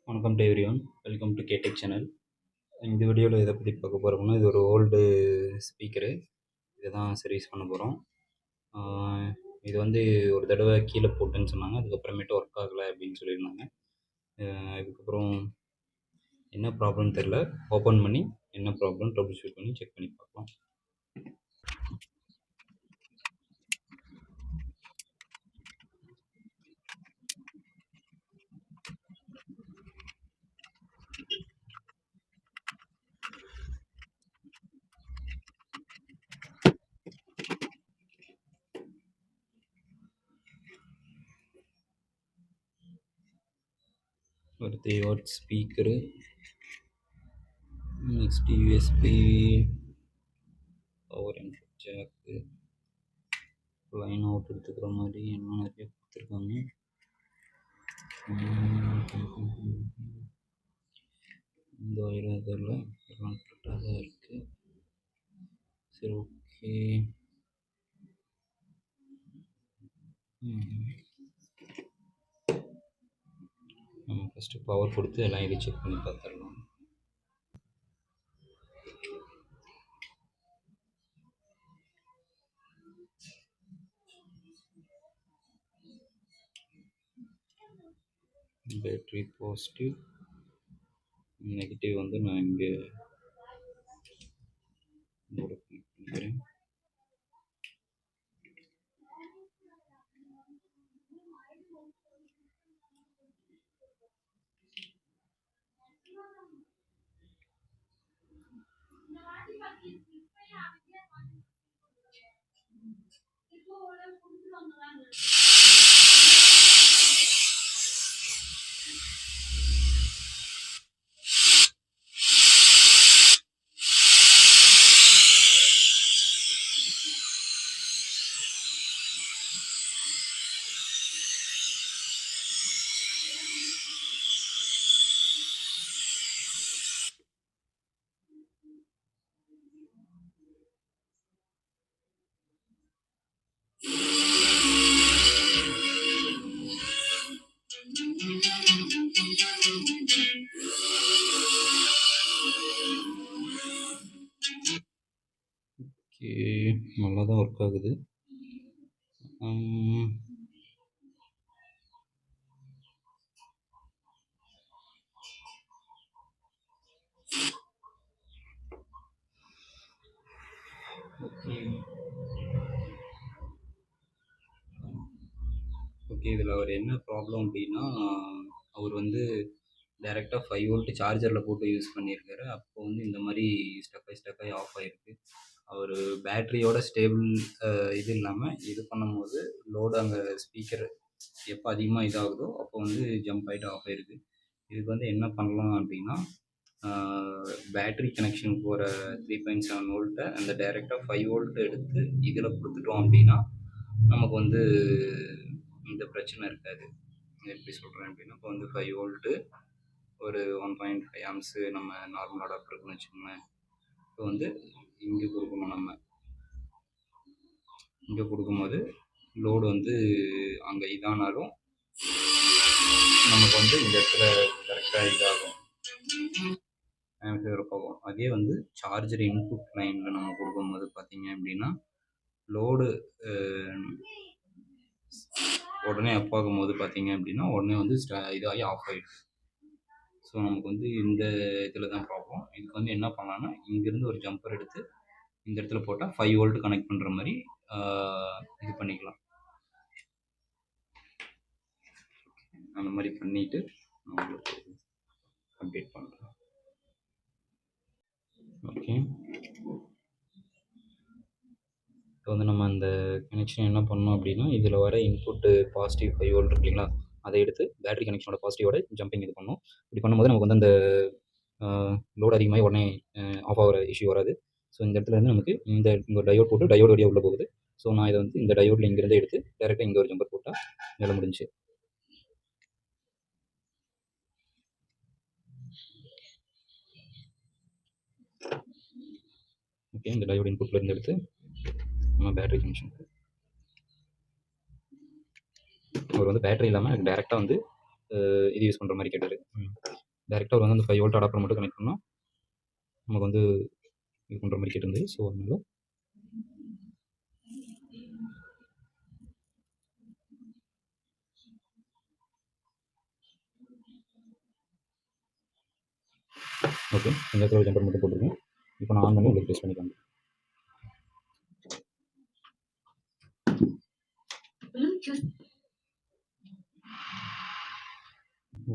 வணக்கம் to everyone. Welcome to கேடெக் channel. இந்த வீடியோவில் எதை பற்றி பார்க்க போகிறோம்னா, இது ஒரு ஓல்டு ஸ்பீக்கரு. இதை தான் சர்வீஸ் பண்ண போகிறோம். இது வந்து ஒரு தடவை கீழே போட்டுன்னு சொன்னாங்க, அதுக்கப்புறமேட்டு ஒர்க் ஆகலை அப்படின்னு சொல்லியிருந்தாங்க. இதுக்கப்புறம் என்ன ப்ராப்ளம்னு தெரில, ஓப்பன் பண்ணி என்ன ப்ராப்ளம் ட்ரபிள் ஷூட் பண்ணி செக் பண்ணி பார்க்கலாம். ஒரு 3 what speaker, next USB power input jack, line out எடுத்துக்கிற மாதிரி என்ன நிறைய கொடுத்துருக்காங்க. இந்த வயரும் இதில் எல்லாம் கரெக்டாக தான் இருக்குது. சரி, ஓகே. நம்ம ஃபஸ்ட்டு பவர் கொடுத்து எல்லாம் இது செக் பண்ணி பார்த்துடலாம். பேட்டரி பாசிட்டிவ், நெகட்டிவ் வந்து நான் இங்கே பண்ணிக்கிறேன். ஓகே, நல்லா தான் ஒர்க் ஆகுது. ஓகே, இதில் அவர் என்ன ப்ராப்ளம் அப்படின்னா, அவர் வந்து டைரெக்டாக 5 வோல்ட் சார்ஜரில் போட்டு யூஸ் பண்ணியிருக்காரு. அப்போ வந்து இந்த மாதிரி ஸ்டக்காகி ஆஃப் ஆகிருக்கு. அவர் பேட்டரியோட ஸ்டேபிள் இது இல்லாமல் இது பண்ணும்போது லோடு அங்கே ஸ்பீக்கர் எப்போ அதிகமாக இதாகுதோ அப்போ வந்து ஜம்ப் ஆகிட்டு ஆஃப் ஆகிருக்கு. இதுக்கு வந்து என்ன பண்ணலாம் அப்படின்னா, பேட்டரி கனெக்ஷன் போகிற 3.7 வோல்ட்டை அந்த டைரெக்டாக 5 வோல்ட் எடுத்து இதில் கொடுத்துட்டோம் அப்படின்னா நமக்கு வந்து இந்த பிரச்சனை இருக்காது. எப்படி சொல்கிறேன் அப்படின்னா, இப்போ வந்து 5 வோல்ட்டு ஒரு 1.5 ஆம்ஸு நம்ம நார்மல் அடாப்டர் இருக்குன்னு வச்சுக்கோங்களேன். இப்போ வந்து இங்கே கொடுக்கணும். நம்ம இங்கே கொடுக்கும்போது லோடு வந்து அங்கே இதானாலும் நமக்கு வந்து இந்த இடத்துல கரெக்டாக இதாகும், போகும். அதே வந்து சார்ஜர் இன்புட் லைனில் நம்ம கொடுக்கும்போது பார்த்தீங்க அப்படின்னா லோடு உடனே அப் ஆகும்போது பார்த்தீங்க அப்படின்னா உடனே வந்து இதாகி ஆஃப் ஆகிடுது. ஸோ நமக்கு வந்து இந்த இதில் தான் ப்ராப்ளம். இதுக்கு வந்து என்ன பண்ணலான்னா, இங்கேருந்து ஒரு ஜம்பர் எடுத்து இந்த இடத்துல போட்டால் 5 வோல்ட் கனெக்ட் பண்ணுற மாதிரி இது பண்ணிக்கலாம். அந்த மாதிரி பண்ணிவிட்டு உங்களுக்கு அப்டேட் பண்ணுறேன். ஓகே, இப்போ வந்து நம்ம அந்த கனெக்ஷன் என்ன பண்ணோம் அப்படின்னா, இதில் வர இன்புட்டு பாசிட்டிவ் 5 வோல்ட் இருக்கு இல்லைங்களா, அதை எடுத்து பேட்டரி கனெக்ஷனோட பாசிட்டிவோட ஜம்பிங் இது பண்ணோம். இப்படி பண்ணும்போது நமக்கு வந்து அந்த லோடு அதிகமாக உடனே ஆஃப் ஆகிற இஷ்யூ வராது. ஸோ இந்த இடத்துல வந்து நமக்கு இந்த டயோட் போட்டு டயோடு வழியாக உள்ளே போகுது. ஸோ நான் இதை வந்து இந்த டயோடில் இங்கேருந்து எடுத்து டேரெக்டாக இங்கே ஒரு ஜம்பர் போட்டால் வேலை முடிஞ்சு. ஓகே, இந்த டயோடு இன்புட்டில் இருந்து எடுத்து நம்ம பேட்டரி கனெக்ஷன். அவர் வந்து பேட்டரி இல்லாமல் டேரெக்டாக வந்து இது யூஸ் பண்ணுற மாதிரி கேட்டார். டேரெக்டாக அவர் வந்து அந்த 5 வோல்ட் அடாப்டர் மட்டும் கனெக்ட் பண்ணால் நமக்கு வந்து இது பண்ணுற மாதிரி கேட்டிருந்தது. ஸோ அதனால ஓகே, இந்த இடத்துல ஜம்பர் மட்டும் போட்டுருக்கேன். இப்போ நான் ஆன் பண்ணி உங்களுக்கு டெஸ்ட் பண்ணிக்கலாம்.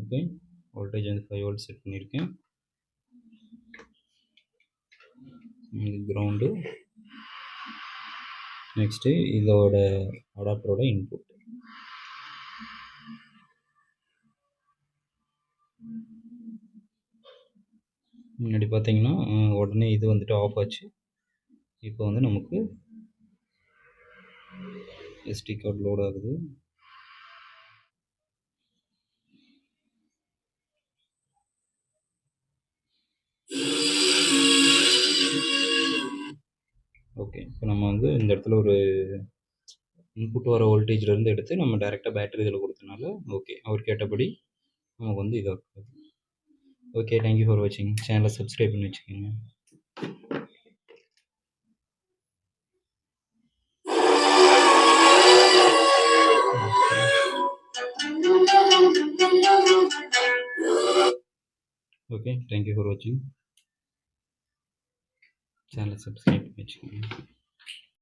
ஓகே, வோல்டேஜ் வந்து 5 வோல்ட் செட் பண்ணியிருக்கேன். கிரவுண்டு, நெக்ஸ்ட்டு இதோட அடாப்டரோட இன்புட். முன்னாடி பார்த்தீங்கன்னா உடனே இது வந்துட்டு ஆஃப் ஆச்சு. இப்போ வந்து நமக்கு எஸ்டி கார்டு லோட் ஆகுது. ஓகே, இப்போ நம்ம வந்து இந்த இடத்துல ஒரு இன்புட் வர வோல்டேஜ்லேருந்து எடுத்து நம்ம டேரெக்டாக பேட்டரி இதில் கொடுத்தனால ஓகே, அவர் கேட்டபடி நமக்கு வந்து இதாக. ஓகே, தேங்க்யூ ஃபார் வாட்சிங். சேனலை சப்ஸ்கிரைப் பண்ணி வச்சுக்கோங்க. ஓகே, தேங்க்யூ ஃபார் வாட்சிங். சேனலை சப்ஸ்கிரைப் பண்ணி வச்சுக்கோங்க.